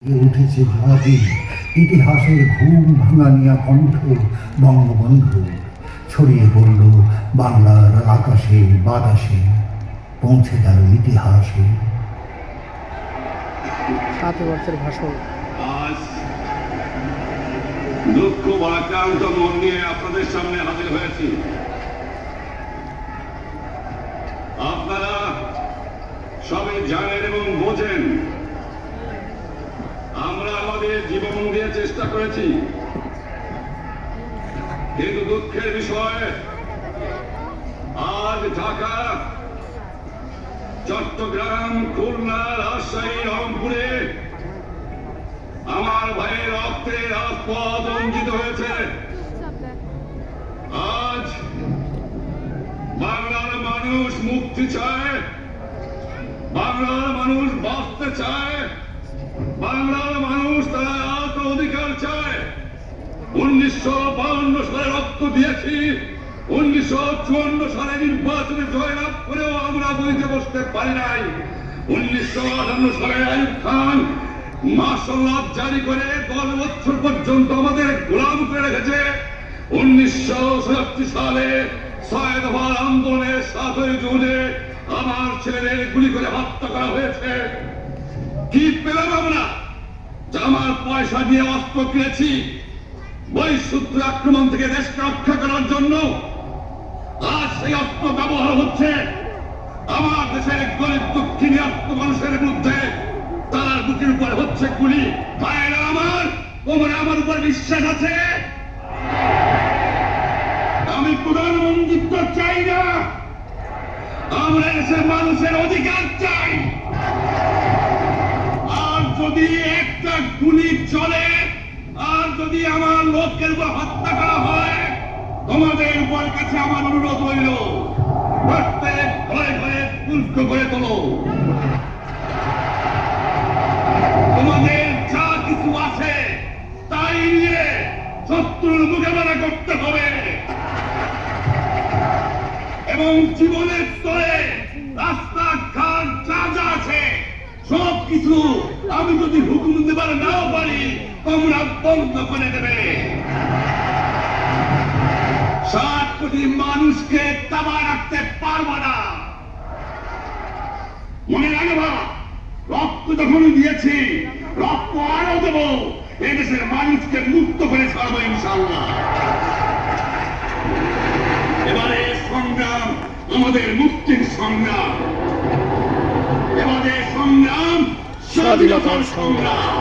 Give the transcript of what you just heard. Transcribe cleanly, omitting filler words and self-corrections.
উঠেছে ভারতে ইতিহাসের ঘুম ভাঙানিয়া কণ্ঠ। বঙ্গবন্ধু ছড়িয়ে পড়ল বাংলার আকাশে বাতাসে, পৌঁছে গেল ইতিহাসে। 7 বছর ভাষণ। আজ দুঃখ ভারাক্রান্ত মন নিয়ে আপনাদের সামনে হাজির হয়েছি। আপনারা সবাই জানেন এবং বোঝেন আমরা আমাদের জীবন দিয়ে চেষ্টা করেছি, কিন্তু দুঃখের বিষয় আজ ঢাকা, চট্টগ্রাম, খুলনা, রাজশাহী, রংপুরে আমার ভাইয়ের রক্তে রাজপথ রঞ্জিত হয়েছে। আজ বাংলার মানুষ মুক্তি চায়, বাংলার মানুষ বাঁচতে চায়, বাংলার মানুষ তারা আত্ম অধিকার চায়। 1952 সালে রক্ত দিয়েছি, 1954 সালে নির্বাচনে জয়লাভ করেও আমরা বইতে বসতে পারি নাই। 1958 সালে আইয়ুব খান মার্শাল ল জারি করে 10 বছর পর্যন্ত আমাদের গোলাম করে রেখেছে। 1967 সালে 6 দফার আন্দোলনের 7ই জুনে আমার ছেলেদের গুলি করে হত্যা করা হয়েছে। কি পেলাম আমরা? আমার পয়সা দিয়ে অস্ত্র কিনেছি বহিঃশত্রু আক্রমণ থেকে দেশকে রক্ষা করার জন্য। আজ সেই অস্ত্র ব্যবহার হচ্ছে আমার দেশের গরিব দুঃখী নিরস্ত্র মানুষের বিরুদ্ধে। তার বুকের উপর হচ্ছে গুলি। ভাইয়েরা আমার, তোমরা আমার উপর বিশ্বাস আছে? আমি প্রধানমন্ত্রিত্ব চাই না, আমরা দেশের মানুষের অধিকার চাই। আর যদি একটা গুলি চলে, আর যদি আমার লোকের উপর হত্যা করা হয়, তোমাদের উপর কাছে আমার অনুরোধ হইল, প্রত্যেক ঘরে ঘরে তুল্য করে তোলো। তোমাদের যা কিছু আছে তাই নিয়ে শত্রুর মোকাবেলা করতে হবে, এবং জীবনের স্তরে রাস্তাঘাট যা যা আছে সব কিছু আমি যদি হুকুম দেবার নাও পারি, তোমরা বন্ধ করে দেবে। 7 কোটি মানুষকে তাবা রাখতে পারবো না। মনে রাখবা, রক্ত যখন দিয়েছি, রক্ত আরো দেব। এদেশের মানুষকে মুক্ত করে ছাড়বো ইনশাআল্লাহ। এবারে সংগ্রাম আমাদের মুক্তির সংগ্রাম, এবারে সংগ্রাম স্বাধীনতার সংগ্রাম।